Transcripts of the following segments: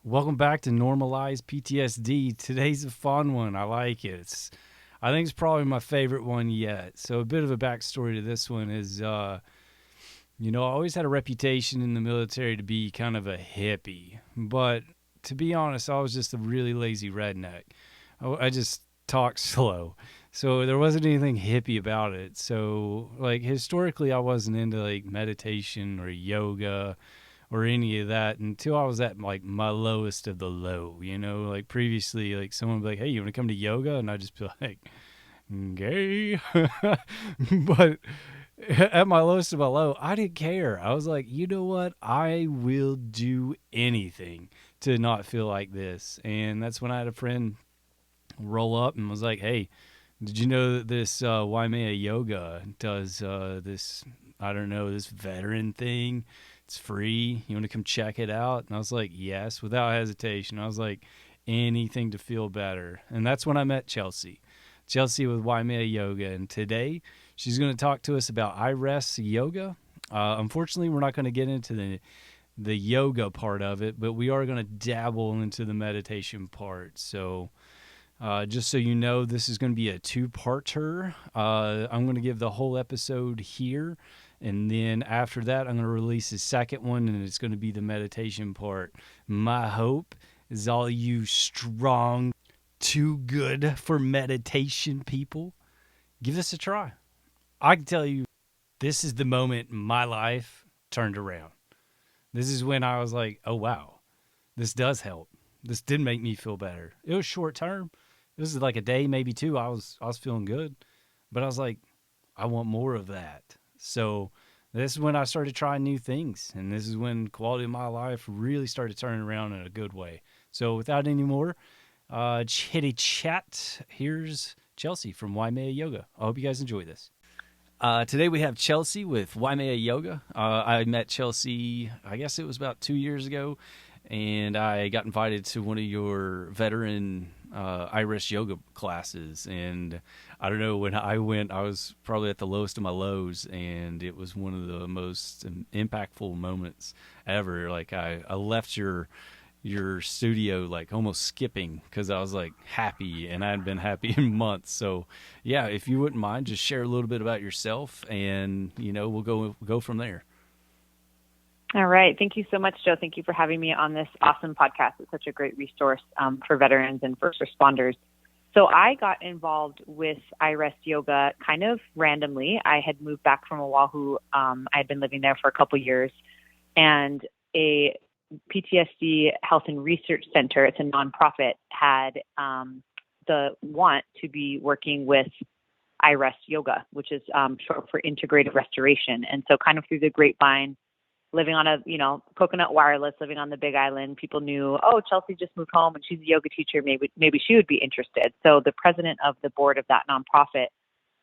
Welcome back to Normalized PTSD. Today's a fun one. I like it. I think it's probably my favorite one yet. So a bit of a backstory to this one is, I always had a reputation in the military to be kind of a hippie. But to be honest, I was just a really lazy redneck. I just talked slow. So there wasn't anything hippie about it. So, historically, I wasn't into, meditation or yoga or any of that until I was at my lowest of the low, previously, someone would be like, hey, you want to come to yoga? And I'd just be like, gay. But at my lowest of my low, I didn't care. I was like, you know what? I will do anything to not feel like this. And that's when I had a friend roll up and was like, hey, did you know that this Waimea Yoga does this, I don't know, this veteran thing? It's free. You want to come check it out? And I was like, yes, without hesitation. I was like, anything to feel better. And that's when I met Chelsea. Chelsea with Waimea Yoga. And today she's going to talk to us about iRest Yoga. Unfortunately, we're not going to get into the yoga part of it, but we are going to dabble into the meditation part. So just so you know, this is going to be a two-parter. I'm going to give the whole episode here. And then after that, I'm going to release the second one, and it's going to be the meditation part. My hope is all you strong, too good for meditation people, give this a try. I can tell you, this is the moment my life turned around. This is when I was like, oh, wow, this does help. This did make me feel better. It was short term. This is like a day, maybe two. I was feeling good, but I was like, I want more of that. So this is when I started trying new things, and this is when quality of my life really started turning around in a good way. So without any more chitty chat, here's Chelsea from Waimea Yoga. I hope you guys enjoy this. Today we have Chelsea with Waimea Yoga. I met Chelsea, I guess it was about 2 years ago, and I got invited to one of your veteran iRest yoga classes. And I don't know, when I went, I was probably at the lowest of my lows, and it was one of the most impactful moments ever. Like I left your studio like almost skipping because I was like happy, and I hadn't been happy in months. So yeah, if you wouldn't mind, just share a little bit about yourself, and we'll go from there. All right. Thank you so much, Joe. Thank you for having me on this awesome podcast. It's such a great resource for veterans and first responders. So I got involved with iRest Yoga kind of randomly. I had moved back from Oahu. I had been living there for a couple years, and a Ptsd Health and Research Center, it's a nonprofit, had the want to be working with iRest Yoga, which is short for integrative restoration. And so kind of through the grapevine, living on a, coconut wireless, living on the Big Island, people knew, oh, Chelsea just moved home and she's a yoga teacher. Maybe she would be interested. So the president of the board of that nonprofit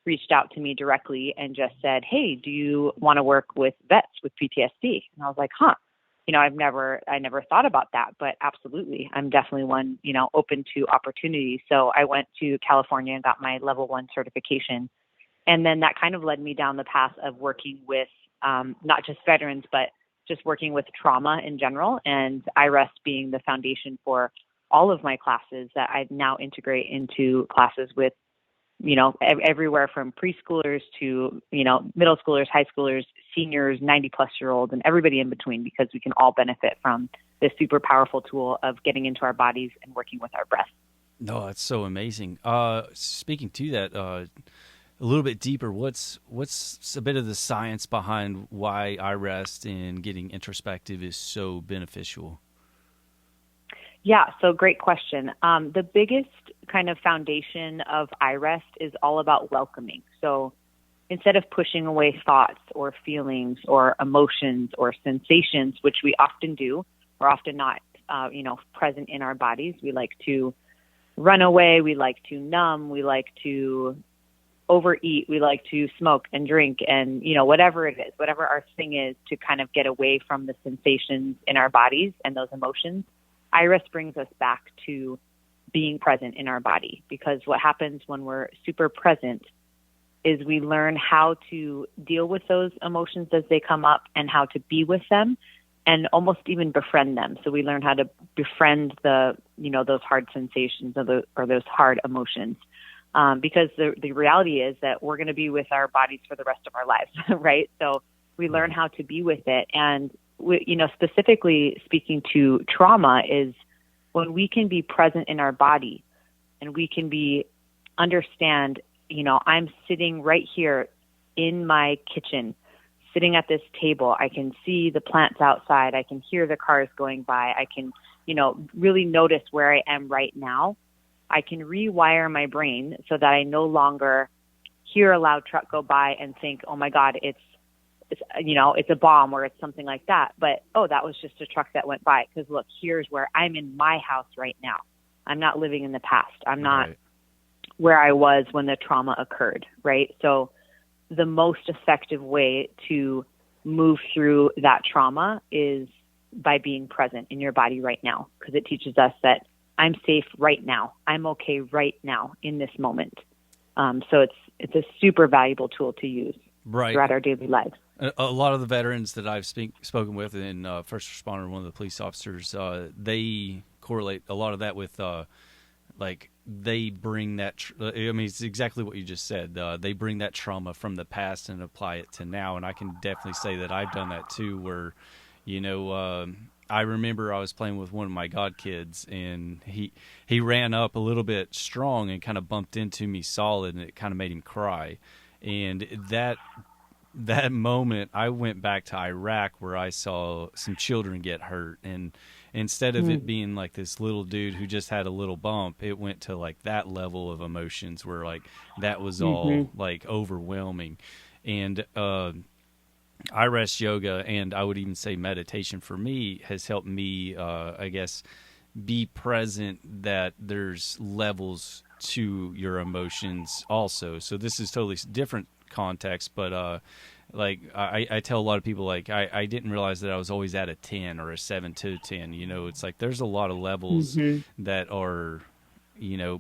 reached out to me directly and just said, hey, do you want to work with vets with PTSD? And I was like, I never thought about that, but absolutely. I'm definitely one, open to opportunities. So I went to California and got my level 1 certification. And then that kind of led me down the path of working with not just veterans, but just working with trauma in general, and iRest being the foundation for all of my classes that I now integrate into classes with, everywhere from preschoolers to, middle schoolers, high schoolers, seniors, 90-plus-year-olds, and everybody in between, because we can all benefit from this super powerful tool of getting into our bodies and working with our breath. No, that's so amazing. Speaking to that, a little bit deeper, what's a bit of the science behind why iRest and getting introspective is so beneficial? Yeah, so great question. The biggest kind of foundation of iRest is all about welcoming. So instead of pushing away thoughts or feelings or emotions or sensations, which we often do, we're often not, present in our bodies. We like to run away. We like to numb. We like to overeat. We like to smoke and drink and, whatever it is, whatever our thing is, to kind of get away from the sensations in our bodies and those emotions. iRest brings us back to being present in our body, because what happens when we're super present is we learn how to deal with those emotions as they come up and how to be with them and almost even befriend them. So we learn how to befriend those hard sensations or those hard emotions. Because the reality is that we're going to be with our bodies for the rest of our lives, right? So we learn how to be with it. And, specifically speaking to trauma is when we can be present in our body and we can understand, I'm sitting right here in my kitchen, sitting at this table. I can see the plants outside. I can hear the cars going by. I can, really notice where I am right now. I can rewire my brain so that I no longer hear a loud truck go by and think, oh my God, it's a bomb or it's something like that. But, that was just a truck that went by. Because look, here's where I'm in my house right now. I'm not living in the past. I'm not where I was when the trauma occurred, right? So the most effective way to move through that trauma is by being present in your body right now, because it teaches us that I'm safe right now. I'm okay right now in this moment. So it's a super valuable tool to use throughout our daily lives. A lot of the veterans that I've spoken with, and first responder, one of the police officers, they correlate a lot of that with they bring that. It's exactly what you just said. They bring that trauma from the past and apply it to now. And I can definitely say that I've done that too. Where, I remember I was playing with one of my godkids, and he ran up a little bit strong and kind of bumped into me solid, and it kind of made him cry. And that moment, I went back to Iraq where I saw some children get hurt, and instead of it being like this little dude who just had a little bump, it went to like that level of emotions where like that was all like overwhelming. And iRest yoga, and I would even say meditation for me, has helped me, I guess, be present that there's levels to your emotions also. So this is totally different context, but I tell a lot of people, I didn't realize that I was always at a 10 or a 7 to 10. It's like there's a lot of levels that are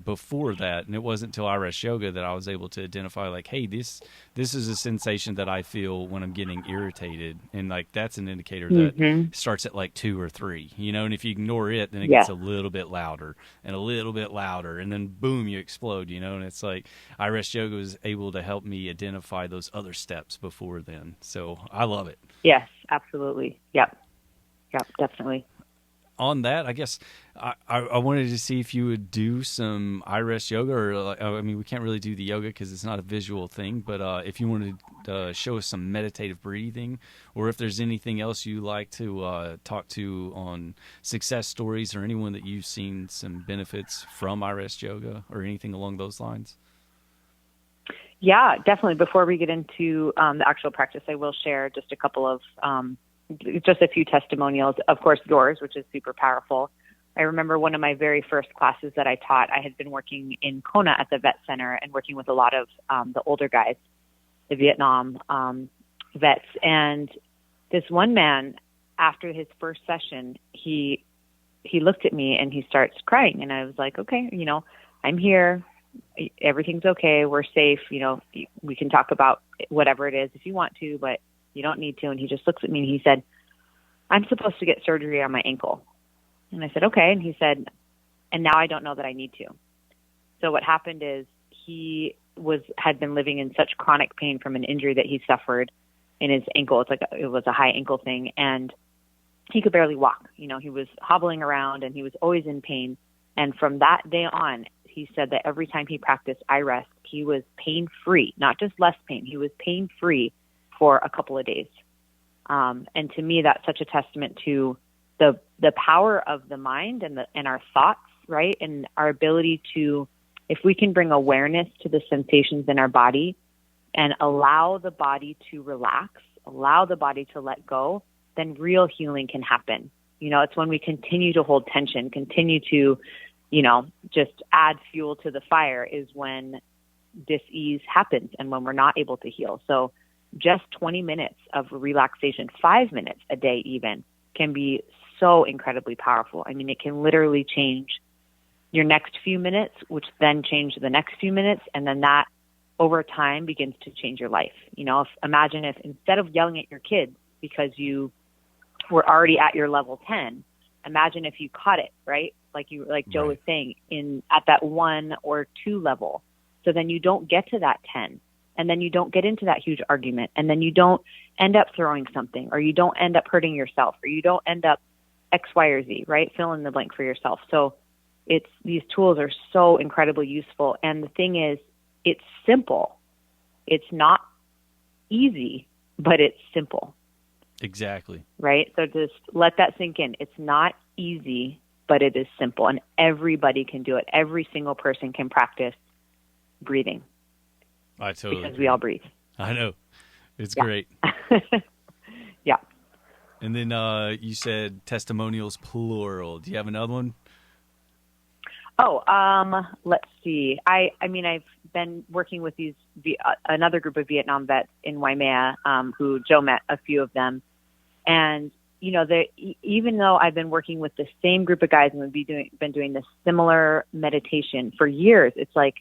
before that, and it wasn't until iRest yoga that I was able to identify like, hey, this is a sensation that I feel when I'm getting irritated, and like that's an indicator that starts at like 2 or 3, and if you ignore it, then it gets a little bit louder and a little bit louder, and then boom, you explode, and it's like iRest yoga was able to help me identify those other steps before then. So I love it. Yes, absolutely. Yep, definitely. On that, I guess I wanted to see if you would do some iRest yoga, or we can't really do the yoga because it's not a visual thing, but if you wanted to show us some meditative breathing, or if there's anything else you like to talk to on success stories or anyone that you've seen some benefits from iRest yoga or anything along those lines. Yeah, definitely. Before we get into the actual practice, I will share just a couple of just a few testimonials, of course, yours, which is super powerful. I remember one of my very first classes that I taught, I had been working in Kona at the vet center and working with a lot of the older guys, the Vietnam vets. And this one man, after his first session, he looked at me and he starts crying. And I was like, okay, I'm here. Everything's okay. We're safe. We can talk about whatever it is if you want to, but you don't need to. And he just looks at me and he said, I'm supposed to get surgery on my ankle. And I said, okay. And he said, and now I don't know that I need to. So what happened is he had been living in such chronic pain from an injury that he suffered in his ankle. It was a high ankle thing. And he could barely walk. He was hobbling around and he was always in pain. And from that day on, he said that every time he practiced iRest, he was pain-free, not just less pain. He was pain-free for a couple of days. And to me, that's such a testament to the power of the mind and our thoughts, right? And our ability to, if we can bring awareness to the sensations in our body and allow the body to relax, allow the body to let go, then real healing can happen. It's when we continue to hold tension, continue to, just add fuel to the fire is when dis-ease happens and when we're not able to heal. So just 20 minutes of relaxation, 5 minutes a day even, can be so incredibly powerful. It can literally change your next few minutes, which then change the next few minutes, and then that over time begins to change your life. Imagine if instead of yelling at your kids because you were already at your level 10. Imagine if you caught it, right? Like Joe was saying, at that 1 or 2 level. So then you don't get to that 10, and then you don't get into that huge argument, and then you don't end up throwing something, or you don't end up hurting yourself, or you don't end up X, Y, or Z, right? Fill in the blank for yourself. So these tools are so incredibly useful. And the thing is, it's simple. It's not easy, but it's simple. Exactly. Right? So just let that sink in. It's not easy, but it is simple, and everybody can do it. Every single person can practice breathing. I totally Because agree. we all breathe. I know. It's great. Yeah. And then you said testimonials plural. Do you have another one? Oh, let's see. I mean, I've been working with another group of Vietnam vets in Waimea, who Joe met a few of them. And, you know, even though I've been working with the same group of guys and we've been doing this similar meditation for years, it's like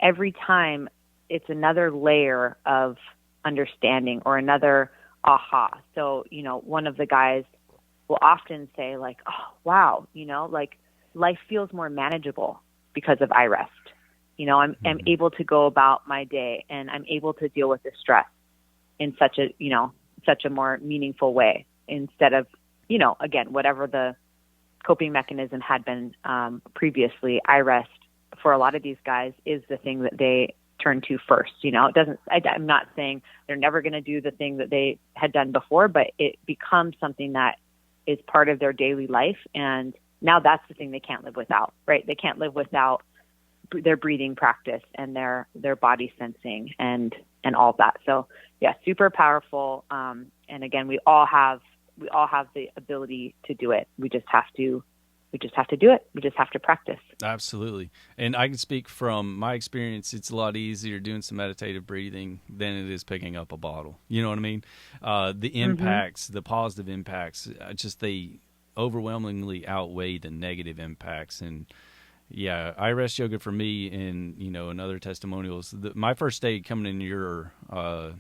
every time it's another layer of understanding or another aha. So, you know, one of the guys will often say like, oh, wow, you know, like life feels more manageable because of iRest. You know, I'm able to go about my day, and I'm able to deal with the stress in such a more meaningful way, instead of, you know, again, whatever the coping mechanism had been previously. iRest for a lot of these guys is the thing that they turn to first. You know, I'm not saying they're never going to do the thing that they had done before, but it becomes something that is part of their daily life. And now that's the thing they can't live without, right? They can't live without their breathing practice and their body sensing and all that. So yeah, super powerful. And again, we all have the ability to do it. We just have to do it. We just have to practice. Absolutely. And I can speak from my experience. It's a lot easier doing some meditative breathing than it is picking up a bottle. You know what I mean? The impacts, the positive impacts, they overwhelmingly outweigh the negative impacts. And yeah, iRest Yoga for me, and you know, and other testimonials. My first day coming in your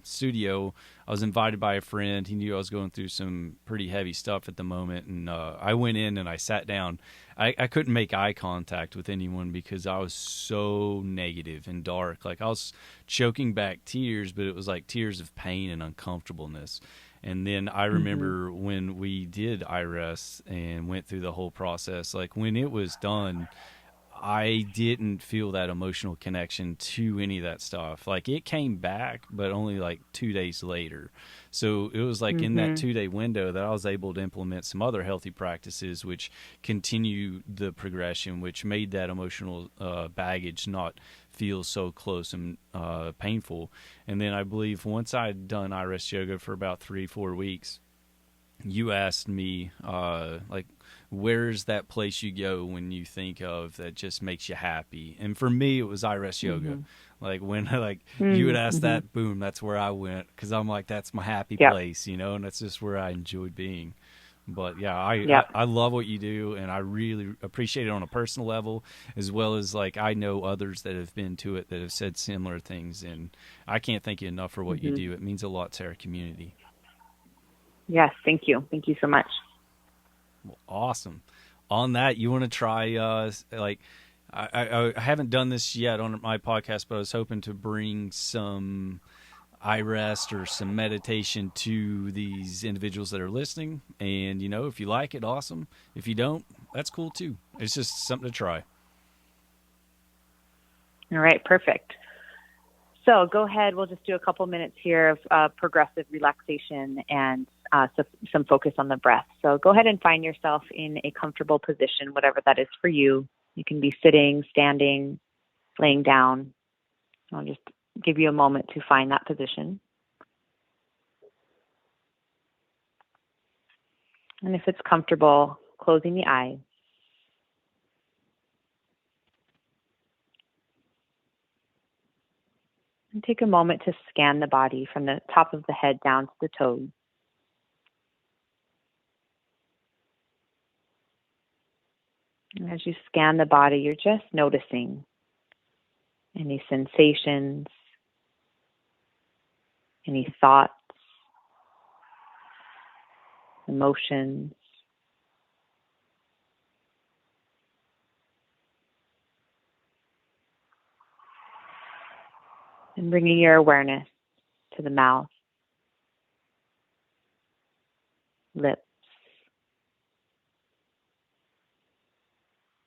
studio, I was invited by a friend. He knew I was going through some pretty heavy stuff at the moment, and I went in and I sat down. I couldn't make eye contact with anyone because I was so negative and dark. Like I was choking back tears, but it was like tears of pain and uncomfortableness. And then I remember when we did iRest and went through the whole process, like when it was done, I didn't feel that emotional connection to any of that stuff. Like it came back, but only like 2 days later. So it was like in that 2-day window that I was able to implement some other healthy practices, which continue the progression, which made that emotional baggage not feel so close and painful. And then I believe once I'd done iRest Yoga for about 3-4 weeks, you asked me, where's that place you go when you think of that just makes you happy? And for me, it was iRest Yoga. Like when you would ask that, boom, that's where I went, because I'm like, that's my happy place, you know, and that's just where I enjoyed being. But yeah, I love what you do, and I really appreciate it on a personal level, as well as like I know others that have been to it that have said similar things, and I can't thank you enough for what you do. It means a lot to our community. Yes, thank you. Thank you so much. Well, awesome. On that, you want to try, I haven't done this yet on my podcast, but I was hoping to bring some iRest or some meditation to these individuals that are listening. And, you know, if you like it, awesome. If you don't, that's cool too. It's just something to try. All right, perfect. So go ahead. We'll just do a couple minutes here of progressive relaxation and some focus on the breath. So go ahead and find yourself in a comfortable position, whatever that is for you. You can be sitting, standing, laying down. I'll just give you a moment to find that position. And if it's comfortable, closing the eyes. And take a moment to scan the body from the top of the head down to the toes. And as you scan the body, you're just noticing any sensations, any thoughts, emotions, and bringing your awareness to the mouth, lips,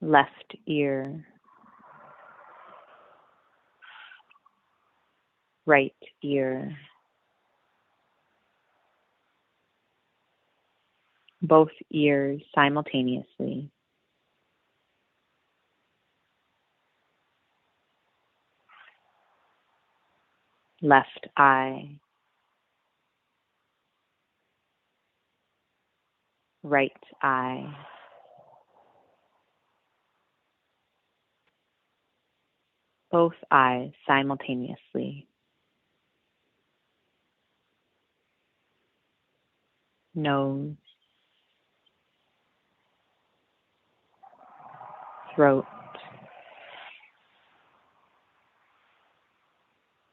left ear, right ear, both ears simultaneously, left eye, right eye, both eyes simultaneously, nose, throat,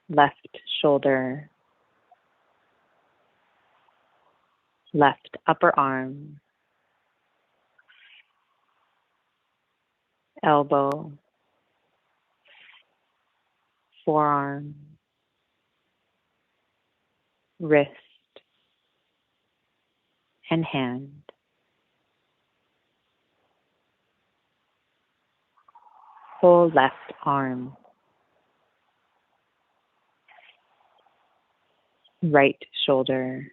left shoulder, left upper arm, elbow, forearm, wrist, and hand. Whole left arm, right shoulder,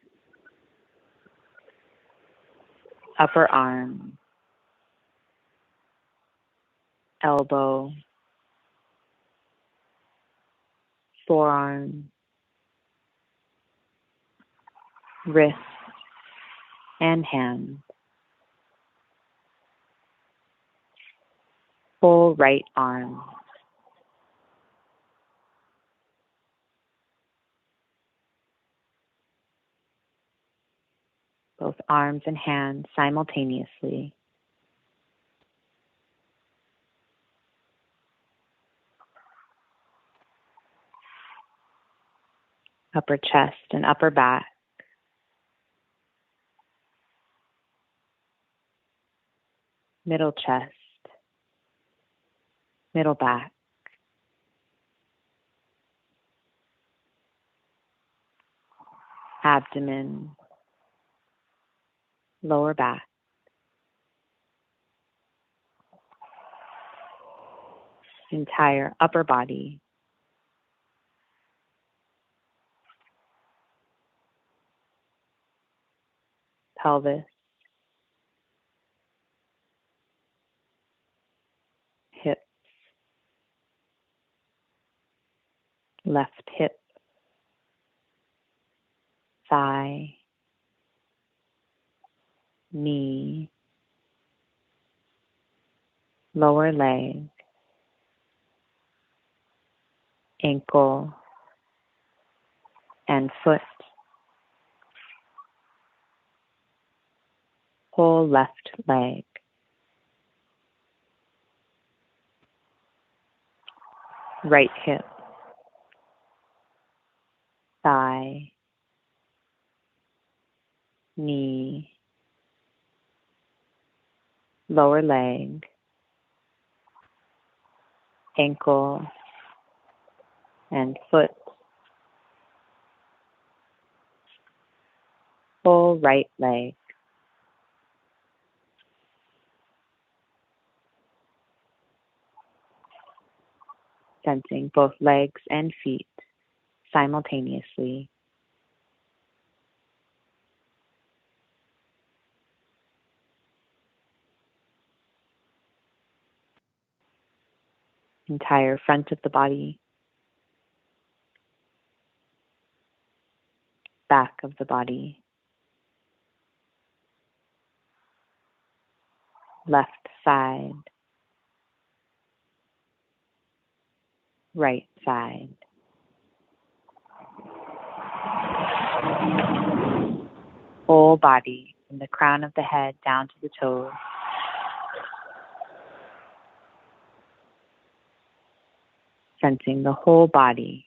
upper arm, elbow, forearm, wrist, and hand. Whole right arm, both arms and hands simultaneously. Upper chest and upper back. Middle chest, middle back. Abdomen, lower back. Entire upper body. Pelvis, hips, left hip, thigh, knee, lower leg, ankle, and foot. Whole left leg. Right hip, thigh, knee, lower leg, ankle, and foot. Whole right leg. Sensing both legs and feet simultaneously. Entire front of the body, back of the body, left side, right side. Whole body, from the crown of the head down to the toes. Sensing the whole body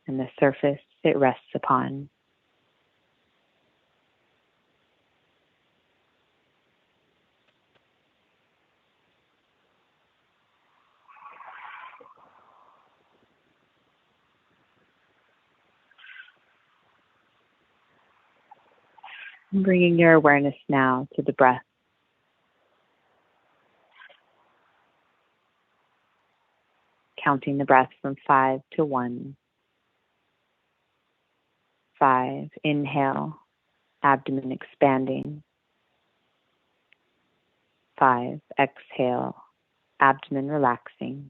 and the surface it rests upon. Bringing your awareness now to the breath. Counting the breath from 5 to 1. 5, inhale, abdomen expanding. 5, exhale, abdomen relaxing.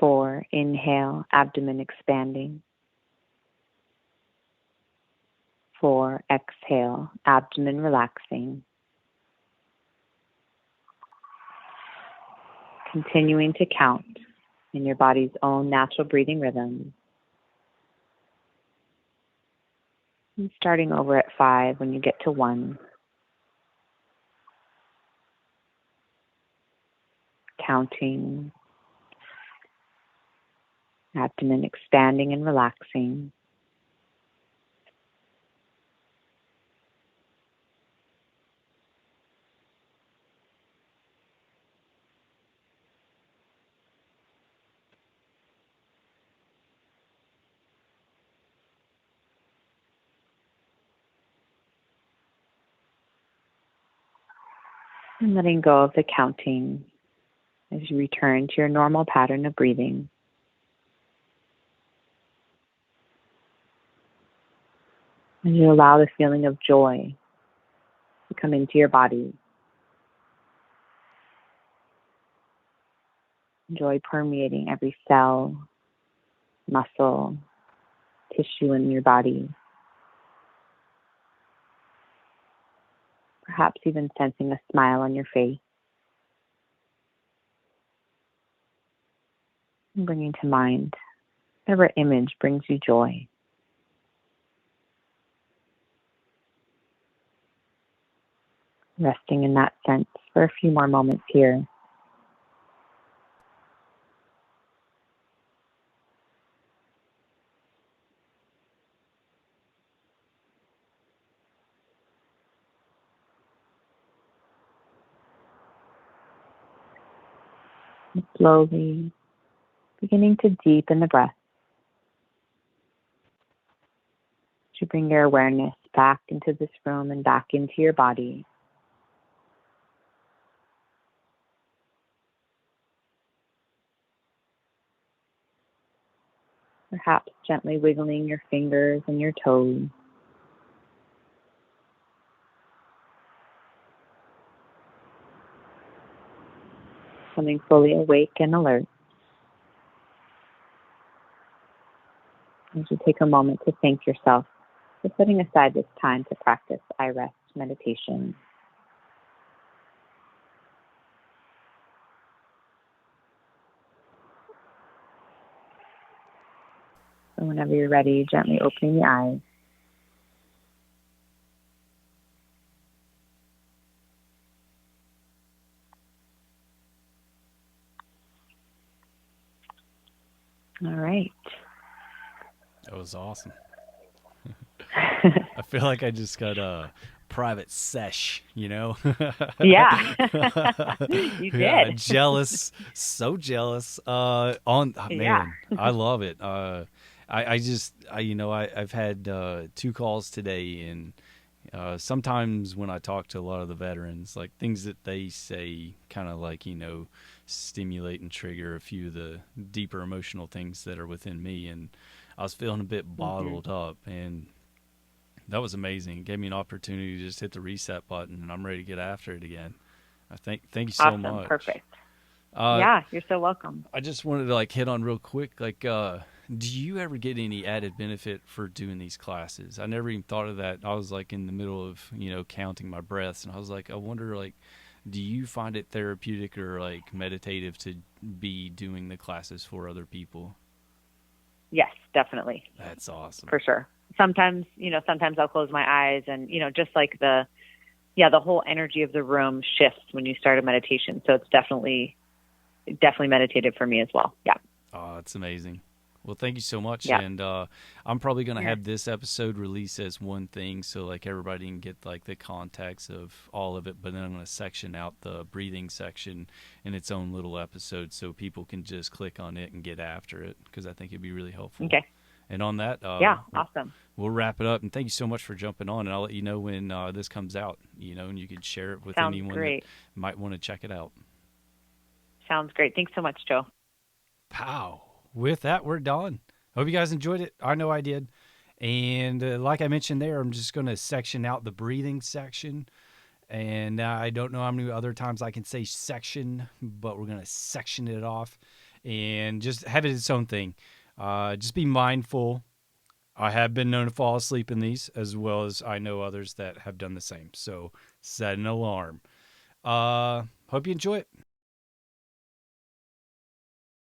4, inhale, abdomen expanding. 4, exhale, abdomen relaxing. Continuing to count in your body's own natural breathing rhythm. And starting over at 5 when you get to 1. Counting, abdomen expanding and relaxing. And letting go of the counting as you return to your normal pattern of breathing. As you allow the feeling of joy to come into your body. Joy permeating every cell, muscle, tissue in your body. Perhaps even sensing a smile on your face. And bringing to mind whatever image brings you joy. Resting in that sense for a few more moments here. And slowly beginning to deepen the breath. To bring your awareness back into this room and back into your body. Perhaps gently wiggling your fingers and your toes. Coming fully awake and alert. As you take a moment to thank yourself for setting aside this time to practice iRest meditation. So whenever you're ready, gently opening the eyes. All right. That was awesome. I feel like I just got a private sesh, you know? Yeah. You did. Yeah, jealous, so jealous. Man, Yeah. I love it. I've had 2 calls today, and sometimes when I talk to a lot of the veterans, like things that they say kind of like, stimulate and trigger a few of the deeper emotional things that are within me. And I was feeling a bit bottled up, and that was amazing. It gave me an opportunity to just hit the reset button, and I'm ready to get after it again. Thank you so Awesome. much. Perfect. Uh, Yeah, you're so welcome. I just wanted to hit on real quick, do you ever get any added benefit for doing these classes? I never even thought of that. I was in the middle of, counting my breaths, and I was I wonder, do you find it therapeutic or meditative to be doing the classes for other people? Yes, definitely. That's awesome. For sure. Sometimes I'll close my eyes and, just the whole energy of the room shifts when you start a meditation. So it's definitely meditative for me as well. Yeah. Oh, it's amazing. Well, thank you so much. Yeah. And I'm probably going to have this episode released as one thing, so everybody can get the context of all of it, but then I'm going to section out the breathing section in its own little episode so people can just click on it and get after it, because I think it'd be really helpful. Okay. And on that, Yeah, awesome. we'll wrap it up. And thank you so much for jumping on. And I'll let you know when this comes out, and you can share it with Sounds anyone great. that might want to check it out. Sounds great. Thanks so much, Joe. Pow. With that, we're done. Hope you guys enjoyed it. I know I did. And like I mentioned there, I'm just going to section out the breathing section. And I don't know how many other times I can say section, but we're going to section it off and just have it its own thing. Just be mindful. I have been known to fall asleep in these, as well as I know others that have done the same. So set an alarm. Hope you enjoy it.